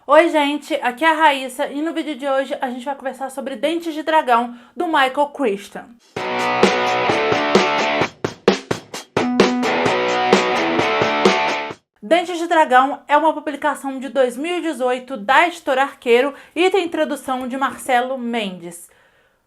Oi gente, aqui é a Raíssa e no vídeo de hoje a gente vai conversar sobre Dentes de Dragão, do Michael Crichton. Dentes de Dragão é uma publicação de 2018 da editora Arqueiro e tem tradução de Marcelo Mendes.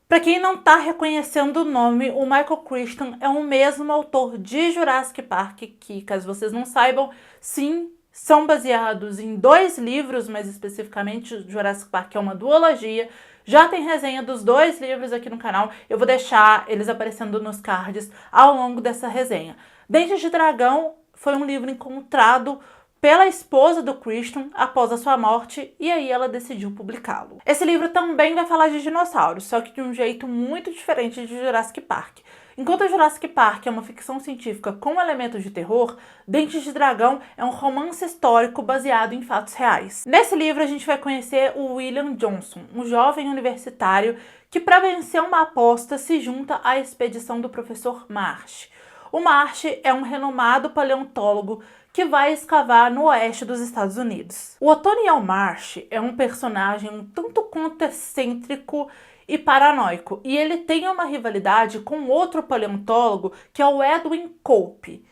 Para quem não está reconhecendo o nome, o Michael Crichton é o mesmo autor de Jurassic Park, que, caso vocês não saibam, sim, são baseados em 2 livros, mais especificamente Jurassic Park é uma duologia. Já tem resenha dos 2 livros aqui no canal, eu vou deixar eles aparecendo nos cards ao longo dessa resenha. Dentes de Dragão foi um livro encontrado pela esposa do Crichton após a sua morte, e aí ela decidiu publicá-lo. Esse livro também vai falar de dinossauros, só que de um jeito muito diferente de Jurassic Park. Enquanto Jurassic Park é uma ficção científica com elementos de terror, Dentes de Dragão é um romance histórico baseado em fatos reais. Nesse livro a gente vai conhecer o William Johnson, um jovem universitário que, para vencer uma aposta, se junta à expedição do professor Marsh. O Marsh é um renomado paleontólogo que vai escavar no oeste dos Estados Unidos. O Othoniel Marsh é um personagem um tanto quanto excêntrico e paranoico, e ele tem uma rivalidade com outro paleontólogo que é o Edwin Cope.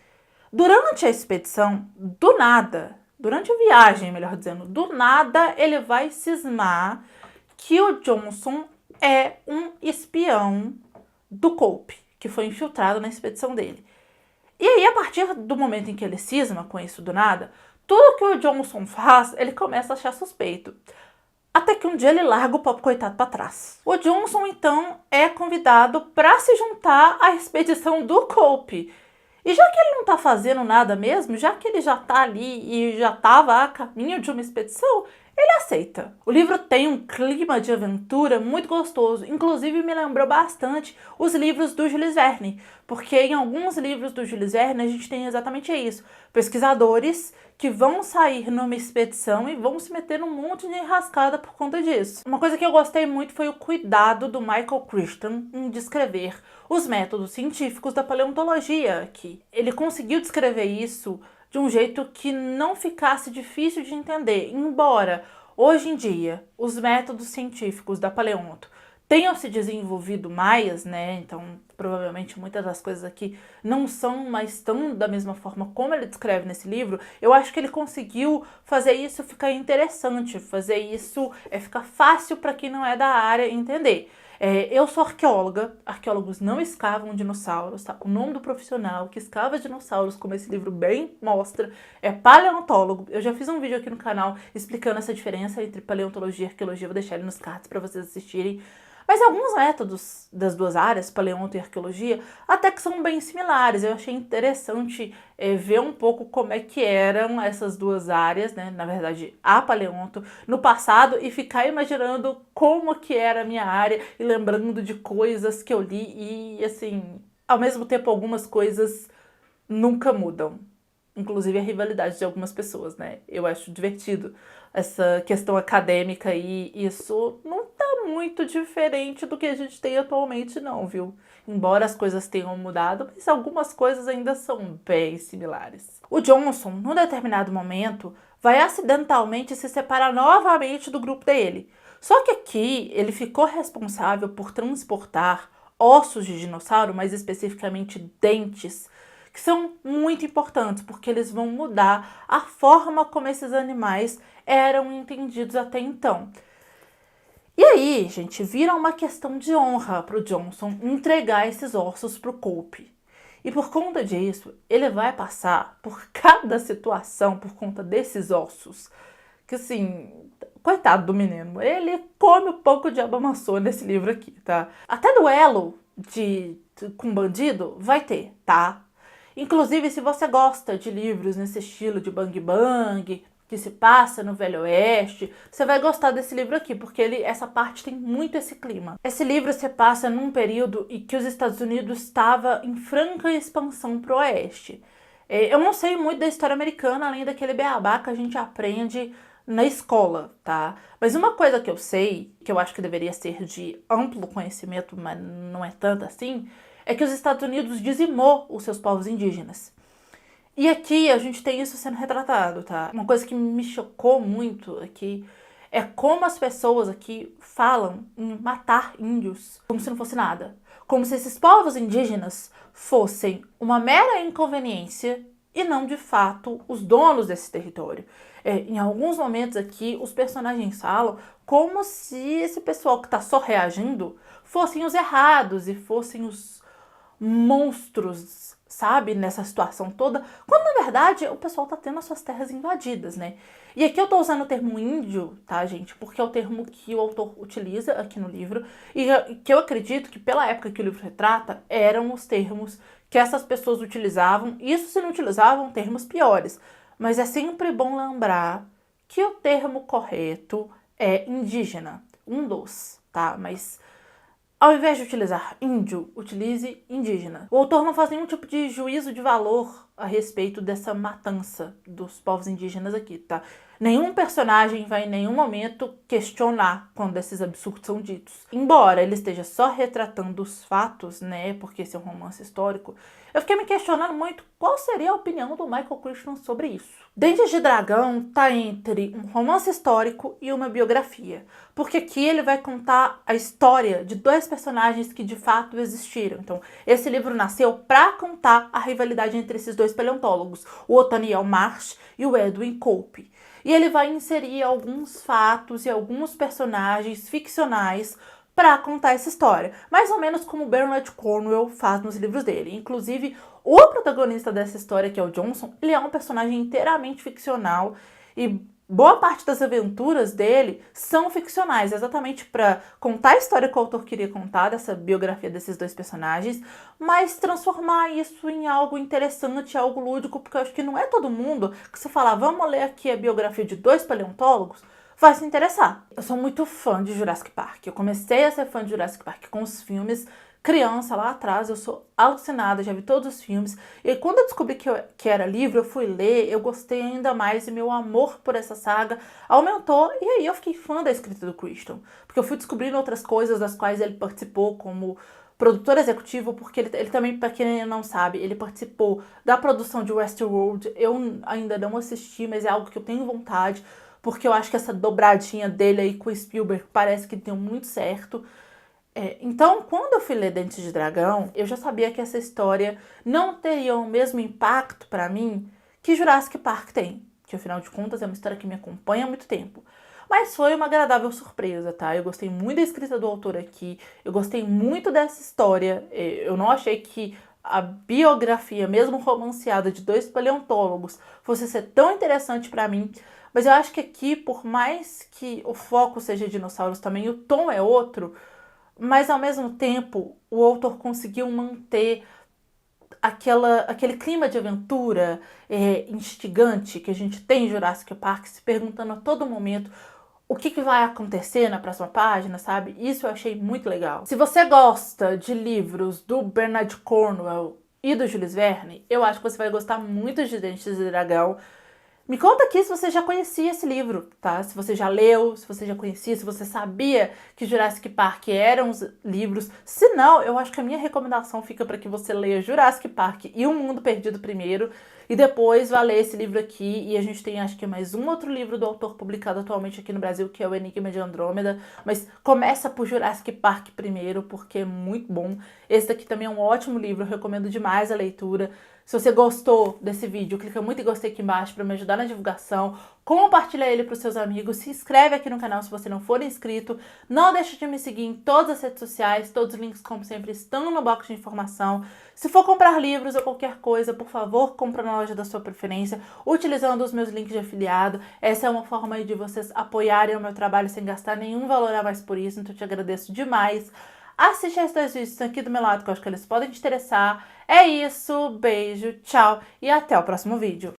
Durante a expedição, durante a viagem, melhor dizendo, do nada ele vai cismar que o Johnson é um espião do Cope, que foi infiltrado na expedição dele. E aí, a partir do momento em que ele cisma com isso do nada, tudo que o Johnson faz, ele começa a achar suspeito. Até que um dia ele larga o pobre coitado para trás. O Johnson, então, é convidado para se juntar à expedição do Cope. E já que ele não tá fazendo nada mesmo, já que ele já tá ali e já tava a caminho de uma expedição, ele aceita. O livro tem um clima de aventura muito gostoso, inclusive me lembrou bastante os livros do Jules Verne, porque em alguns livros do Jules Verne a gente tem exatamente isso, pesquisadores que vão sair numa expedição e vão se meter num monte de enrascada por conta disso. Uma coisa que eu gostei muito foi o cuidado do Michael Crichton em descrever os métodos científicos da paleontologia aqui. Ele conseguiu descrever isso de um jeito que não ficasse difícil de entender, embora hoje em dia os métodos científicos da paleonto tenham se desenvolvido mais, né? Então, provavelmente muitas das coisas aqui não são mais tão da mesma forma como ele descreve nesse livro. Eu acho que ele conseguiu fazer isso ficar interessante, fazer isso ficar fácil para quem não é da área entender. Eu sou arqueóloga, arqueólogos não escavam dinossauros, tá? O nome do profissional que escava dinossauros, como esse livro bem mostra, é paleontólogo. Eu já fiz um vídeo aqui no canal explicando essa diferença entre paleontologia e arqueologia, vou deixar ele nos cards para vocês assistirem. Mas alguns métodos das duas áreas, paleonto e arqueologia, até que são bem similares. Eu achei interessante ver um pouco como é que eram essas duas áreas, né? Na verdade, a paleonto no passado, e ficar imaginando como que era a minha área e lembrando de coisas que eu li e, assim, ao mesmo tempo algumas coisas nunca mudam. Inclusive a rivalidade de algumas pessoas, né? Eu acho divertido essa questão acadêmica e isso não tá muito diferente do que a gente tem atualmente não, viu? Embora as coisas tenham mudado, mas algumas coisas ainda são bem similares. O Johnson, num determinado momento, vai acidentalmente se separar novamente do grupo dele. Só que aqui ele ficou responsável por transportar ossos de dinossauro, mais especificamente dentes, que são muito importantes, porque eles vão mudar a forma como esses animais eram entendidos até então. E aí, gente, vira uma questão de honra para o Johnson entregar esses ossos para o Cope. E por conta disso, ele vai passar por cada situação por conta desses ossos. Que assim, coitado do menino, ele come um pouco de abamaçô nesse livro aqui, tá? Até duelo com bandido vai ter, tá? Inclusive, se você gosta de livros nesse estilo de Bang Bang, que se passa no Velho Oeste, você vai gostar desse livro aqui, porque essa parte tem muito esse clima. Esse livro se passa num período em que os Estados Unidos estava em franca expansão para o Oeste. Eu não sei muito da história americana, além daquele beabá que a gente aprende na escola, tá? Mas uma coisa que eu sei, que eu acho que deveria ser de amplo conhecimento, mas não é tanto assim, é que os Estados Unidos dizimou os seus povos indígenas. E aqui a gente tem isso sendo retratado, tá? Uma coisa que me chocou muito aqui é como as pessoas aqui falam em matar índios como se não fosse nada. Como se esses povos indígenas fossem uma mera inconveniência e não, de fato, os donos desse território. Em alguns momentos aqui, os personagens falam como se esse pessoal que está só reagindo fossem os errados e fossem os monstros, sabe, nessa situação toda, quando na verdade o pessoal tá tendo as suas terras invadidas, né? E aqui eu tô usando o termo índio, tá, gente? Porque é o termo que o autor utiliza aqui no livro e que eu acredito que pela época que o livro retrata, eram os termos que essas pessoas utilizavam. Isso se não utilizavam termos piores, mas é sempre bom lembrar que o termo correto é indígena, um dos, tá? Mas ao invés de utilizar índio, utilize indígena. O autor não faz nenhum tipo de juízo de valor a respeito dessa matança dos povos indígenas aqui, tá? Nenhum personagem vai em nenhum momento questionar quando esses absurdos são ditos. Embora ele esteja só retratando os fatos, né, porque esse é um romance histórico, eu fiquei me questionando muito qual seria a opinião do Michael Crichton sobre isso. Dentes de Dragão tá entre um romance histórico e uma biografia, porque aqui ele vai contar a história de dois personagens que de fato existiram. Então, esse livro nasceu para contar a rivalidade entre esses dois paleontólogos, o Othniel Marsh e o Edwin Cope. E ele vai inserir alguns fatos e alguns personagens ficcionais para contar essa história, mais ou menos como Bernard Cornwell faz nos livros dele. Inclusive, o protagonista dessa história, que é o Johnson, ele é um personagem inteiramente ficcional e boa parte das aventuras dele são ficcionais, exatamente para contar a história que o autor queria contar, dessa biografia desses dois personagens, mas transformar isso em algo interessante, algo lúdico, porque eu acho que não é todo mundo que você fala, vamos ler aqui a biografia de dois paleontólogos, vai se interessar. Eu sou muito fã de Jurassic Park. Eu comecei a ser fã de Jurassic Park com os filmes. Criança, lá atrás, eu sou alucinada, já vi todos os filmes. E quando eu descobri que era livro, eu fui ler, eu gostei ainda mais e meu amor por essa saga aumentou. E aí eu fiquei fã da escrita do Crichton. Porque eu fui descobrindo outras coisas das quais ele participou como produtor executivo, porque ele também, para quem não sabe, ele participou da produção de Westworld. Eu ainda não assisti, mas é algo que eu tenho vontade, porque eu acho que essa dobradinha dele aí com o Spielberg parece que deu muito certo. Então, quando eu fui ler Dentes de Dragão, eu já sabia que essa história não teria o mesmo impacto para mim que Jurassic Park tem, que afinal de contas é uma história que me acompanha há muito tempo. Mas foi uma agradável surpresa, tá? Eu gostei muito da escrita do autor aqui, eu gostei muito dessa história, eu não achei que a biografia, mesmo romanceada de dois paleontólogos, fosse ser tão interessante para mim. Mas eu acho que aqui, por mais que o foco seja dinossauros também, o tom é outro, mas ao mesmo tempo o autor conseguiu manter aquele clima de aventura instigante que a gente tem em Jurassic Park, se perguntando a todo momento o que vai acontecer na próxima página, sabe? Isso eu achei muito legal. Se você gosta de livros do Bernard Cornwell e do Jules Verne, eu acho que você vai gostar muito de Dentes de Dragão. Me conta aqui se você já conhecia esse livro, tá? Se você já leu, se você já conhecia, se você sabia que Jurassic Park eram os livros. Se não, eu acho que a minha recomendação fica para que você leia Jurassic Park e O Mundo Perdido primeiro, e depois vá ler esse livro aqui. E a gente tem, acho que mais um outro livro do autor publicado atualmente aqui no Brasil, que é o Enigma de Andrômeda. Mas começa por Jurassic Park primeiro, porque é muito bom. Esse daqui também é um ótimo livro, eu recomendo demais a leitura. Se você gostou desse vídeo, clica muito em gostei aqui embaixo para me ajudar na divulgação. Compartilha ele para os seus amigos. Se inscreve aqui no canal se você não for inscrito. Não deixe de me seguir em todas as redes sociais. Todos os links, como sempre, estão no box de informação. Se for comprar livros ou qualquer coisa, por favor, compra na loja da sua preferência, utilizando os meus links de afiliado. Essa é uma forma de vocês apoiarem o meu trabalho sem gastar nenhum valor a mais por isso. Então, eu te agradeço demais. Assiste esses dois vídeos aqui do meu lado, que eu acho que eles podem te interessar. É isso, beijo, tchau e até o próximo vídeo.